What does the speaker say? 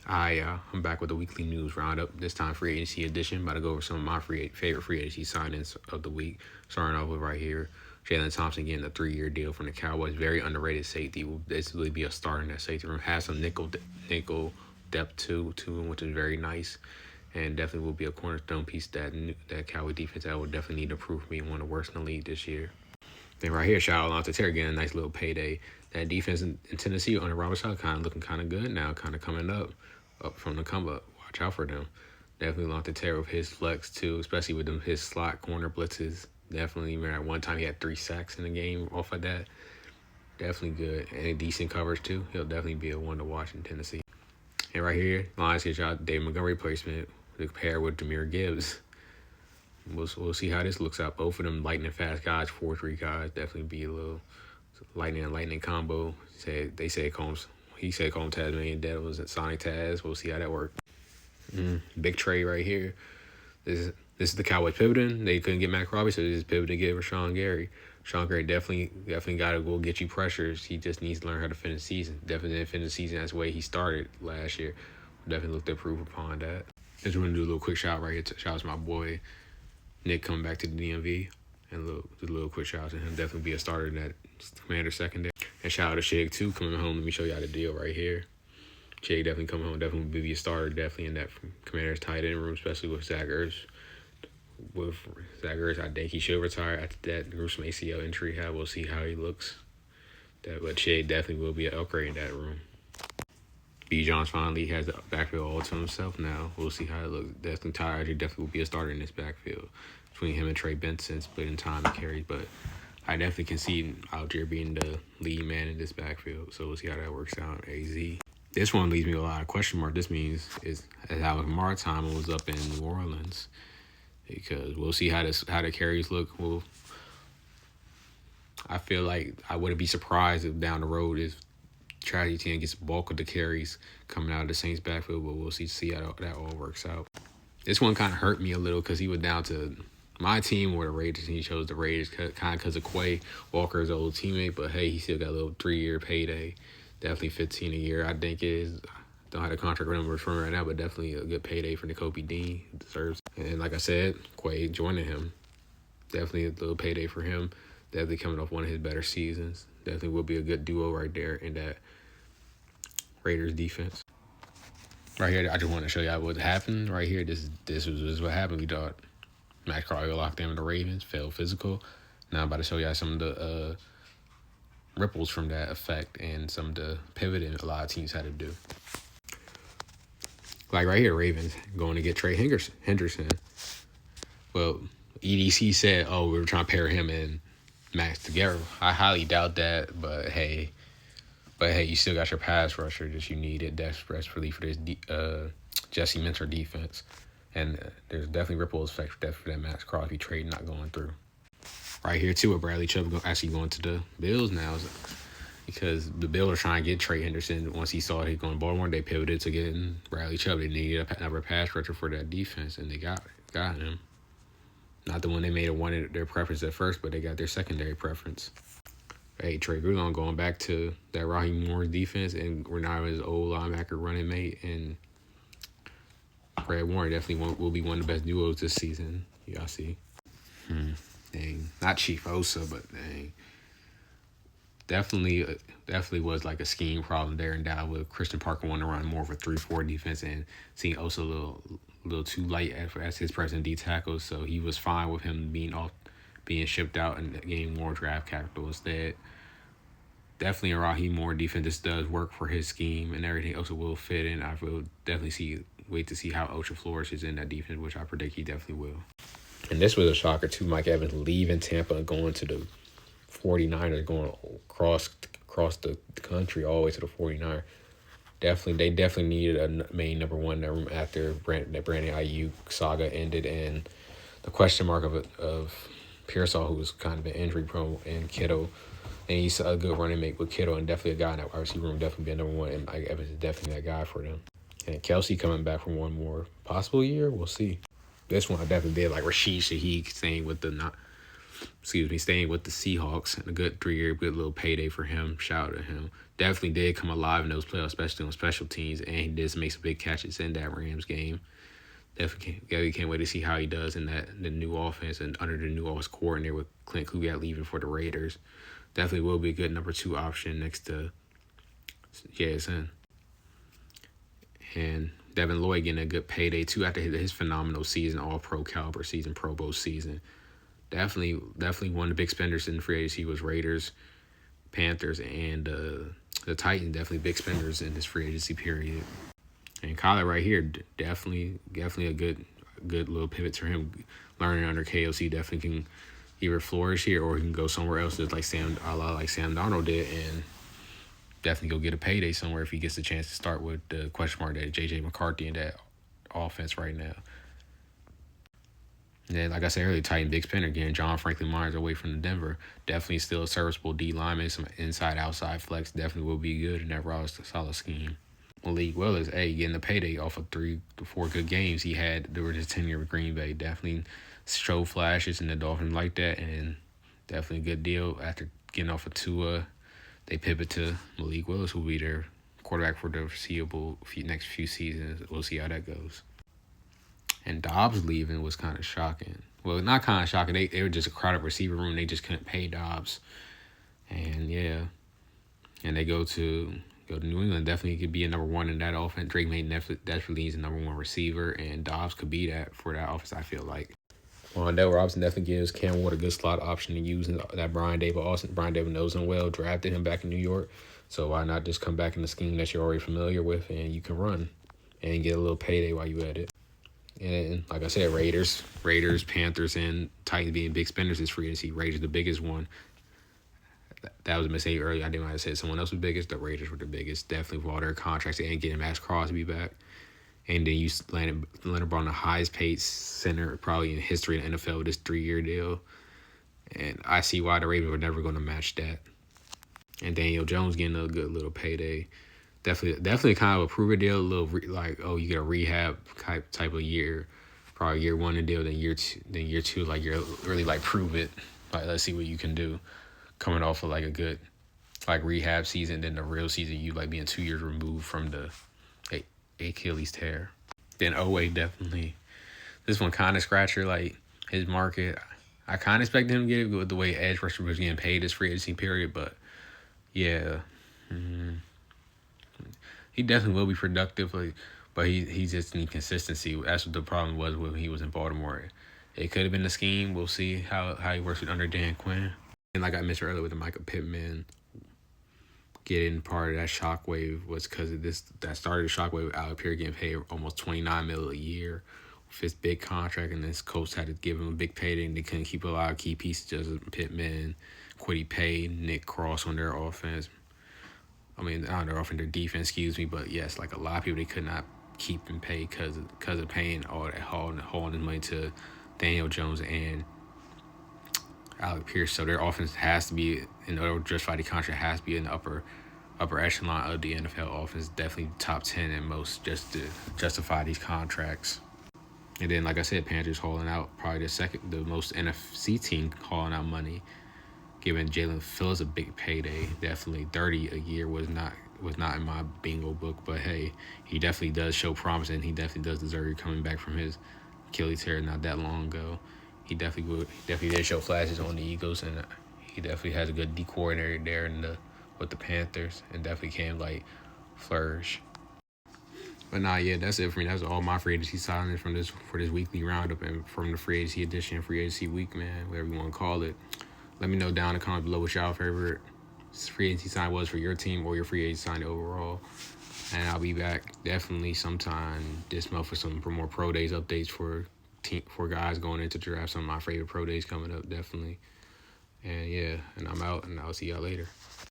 I'm back with the weekly news roundup. This time, free agency edition. About to go over some of my favorite free agency signings of the week. Starting off with right here, Jalen Thompson getting a 3-year deal from the Cowboys. Very underrated safety. Will basically be a starter in that safety room. Has some nickel depth to him, which is very nice, and definitely will be a cornerstone piece that Cowboy defense that will definitely need to prove for me one of the worst in the league this year. Then right here, shout out to Terry getting a nice little payday. That defense in Tennessee under Robert Saleh kind of looking kind of good now, kind of coming up from the come up. Watch out for them. Definitely Lonte Terry with his flex too, especially with them his slot corner blitzes. Definitely, at one time he had 3 sacks in the game off of that. Definitely good and decent coverage too. He'll definitely be a one to watch in Tennessee. And right here, Lions get y'all Dave Montgomery replacement to pair with Jahmyr Gibbs. We'll see how this looks out. Both of them lightning fast guys, 4-3 guys. Definitely be a little lightning combo. He said Combs Tasmanian Devils and Sonic Taz. We'll see how that works. Big trade right here. This is the Cowboys pivoting. They couldn't get Matt Crosby, so they just pivoted to get Rashawn Gary. Rashawn Gary definitely got to go get you pressures. He just needs to learn how to finish the season. Definitely didn't finish the season as the way he started last year. Definitely look to improve upon that. Just want to do a little quick shout right here. Shout out to my boy Nick coming back to the DMV. And a little quick shout out to him. Definitely be a starter in that Commander secondary. And shout out to Shig too coming home. Let me show y'all the deal right here. Shig definitely coming home. Definitely be a starter. Definitely in that Commander's tight end room, especially with Zach Ertz. With Zach Ertz, I think he should retire after that gruesome ACL injury. We'll see how he looks. But Shig definitely will be an upgrade in that room. B. Johns finally has the backfield all to himself now. We'll see how it looks. Definitely Tyler definitely will be a starter in this backfield. Between him and Trey Benson, splitting time and carries, but I definitely can see Algier being the lead man in this backfield. So we'll see how that works out. AZ. This one leaves me with a lot of question marks. This means is how Martin was up in New Orleans, because we'll see how the carries look. I feel like I wouldn't be surprised if down the road if Travis Etienne gets the bulk of the carries coming out of the Saints backfield, but we'll see how that all works out. This one kind of hurt me a little because he was down to my team or the Raiders, and he chose the Raiders kind of because of Quay Walker's old teammate. But hey, he still got a little 3-year payday, definitely $15 a year. I think it is. Don't have the contract numbers for him right now, but definitely a good payday for Nakobe Dean. Deserves. And like I said, Quay joining him, definitely a little payday for him. Definitely coming off one of his better seasons. Definitely will be a good duo right there in that Raiders defense. Right here, I just want to show y'all what happened. Right here, this was what happened. We thought Matt Crosby locked down the Ravens, fell physical. Now I'm about to show y'all some of the ripples from that effect and some of the pivoting a lot of teams had to do. Like right here, Ravens going to get Trey Henderson. Well, EDC said, we were trying to pair him and Max together. I highly doubt that, but hey, you still got your pass rusher that you needed desperately for this Jesse Minter defense. And there's definitely ripple effect for that Max Crosby trade not going through. Right here, too, with Bradley Chubb actually going to the Bills now. Because the Bills are trying to get Trey Henderson. Once he saw he going to Baltimore, they pivoted to getting Bradley Chubb. They needed another pass rusher for that defense, and they got him. Not the one they made one of their preference at first, but they got their secondary preference. Hey, Trey Grillon going back to that Raheem Morris defense and Renard's old linebacker running mate, and Fred Warren definitely will be one of the best duos this season. Y'all see. Dang. Not Chief Osa, but dang. Definitely was like a scheme problem there in Dallas with Christian Parker wanting to run more of a 3-4 defense and seeing Osa a little too light as his present D tackle, so he was fine with him being shipped out and getting more draft capital instead. Definitely a Raheem Moore defense. This does work for his scheme and everything else will fit in. I will definitely wait to see how Ocha flourishes in that defense, which I predict he definitely will. And this was a shocker too. Mike Evans leaving Tampa and going to the 49ers, going across the country all the way to the 49ers. They definitely needed a main number one after the Brandon Ayuk saga ended and the question mark of Pearsall, who was kind of an injury prone, and Kittle. And he's a good running mate with Kittle and definitely a guy in that wide receiver room, definitely be a number one. And Mike Evans is definitely that guy for them. And Kelsey coming back from one more possible year, we'll see. This one I definitely did like Rashid Shaheed saying with the staying with the Seahawks. A good 3 year, good little payday for him. Shout out to him. Definitely did come alive in those playoffs, especially on special teams, and he did make some big catches in that Rams game. Definitely can't wait to see how he does in the new offense and under the new offense coordinator with Clint Kubiak leaving for the Raiders. Definitely will be a good number 2 option next to JSN. And Devin Lloyd getting a good payday too after his phenomenal season, all pro caliber season, Pro Bowl season. Definitely one of the big spenders in the free agency was Raiders, Panthers, and the Titans. Definitely big spenders in this free agency period. And Kyler right here, definitely a good little pivot to him. Learning under KOC definitely can either flourish here or he can go somewhere else, just like Sam Darnold did, and definitely go get a payday somewhere if he gets the chance to start with the question mark that J.J. McCarthy in that offense right now. And then, like I said earlier, Titan big spender again. John Franklin Myers away from the Denver. Definitely still a serviceable D lineman. Some inside-outside flex definitely will be good in that solid scheme. Malik Willis, getting a payday off of 3 to 4 good games he had during his tenure with Green Bay. Definitely showed flashes, and the Dolphins like that, and definitely a good deal. After getting off of Tua, they pivot to Malik Willis, who will be their quarterback for the foreseeable next few seasons. We'll see how that goes. And Dobbs leaving was kind of shocking. Well, not kind of shocking. They were just a crowded receiver room. They just couldn't pay Dobbs. And, and they go to New England. Definitely could be a number 1 in that offense. Drake May definitely needs a number 1 receiver, and Dobbs could be that for that offense, I feel like. Wandale Robinson definitely gives Cam Ward a good slot option to use that Brian Dable. Brian Dable knows him well, drafted him back in New York. So why not just come back in the scheme that you're already familiar with and you can run and get a little payday while you at it. And like I said, Raiders, Panthers, and Titans being big spenders this free agency. Raiders the biggest one. That was a mistake earlier. I might have said someone else was biggest. The Raiders were the biggest. Definitely with all their contracts and getting Max Crosby back. And then you landed Leonard Brown, the highest paid center probably in history in the NFL with this 3-year deal. And I see why the Ravens were never going to match that. And Daniel Jones getting a good little payday. Definitely kind of a proven deal. A little you get a rehab type of year. Probably year 1 a deal, then year two, like you're really like prove it. Like let's see what you can do. Coming off of like a good rehab season, then the real season you like being 2 years removed from the Achilles tear. Then Owe definitely. This one kind of scratcher, like his market. I kind of expected him to get it with the way edge rusher was getting paid this free agency period, but yeah. He definitely will be productive, but he just need consistency. That's what the problem was when he was in Baltimore. It could have been the scheme. We'll see how he works with under Dan Quinn. And like I mentioned earlier with the Michael Pittman, getting part of that shockwave was because of this. That started the shockwave with Alec Pierre getting paid almost $29 million a year with his big contract, and this coach had to give him a big payday, and they couldn't keep a lot of key pieces, just Pittman, Kwity Paye, Nick Cross on their offense. I mean, not their offense, their defense, but yes, like a lot of people, they could not keep him paid because of paying all that hauling his money to Daniel Jones and Alec Pierce. So their offense has to be, in order to justify the contract, has to be in the upper echelon of the NFL offense, definitely top 10 and most, just to justify these contracts. And then, like I said, Panthers hauling out probably the most NFC team hauling out money, giving Jalen Phillips a big payday. Definitely 30 a year was not in my bingo book, but hey, he definitely does show promise, and he definitely does deserve coming back from his Achilles tear not that long ago. He definitely did show flashes on the Eagles, and he definitely has a good D coordinator there with the Panthers, and definitely can flourish. But that's it for me. That's all my free agency signings for this weekly roundup and from the free agency edition, free agency week, man, whatever you want to call it. Let me know down in the comments below what y'all favorite free agency sign was for your team or your free agency sign overall. And I'll be back definitely sometime this month for some more pro days updates for guys going into draft. Some of my favorite pro days coming up, definitely. And I'm out, and I'll see y'all later.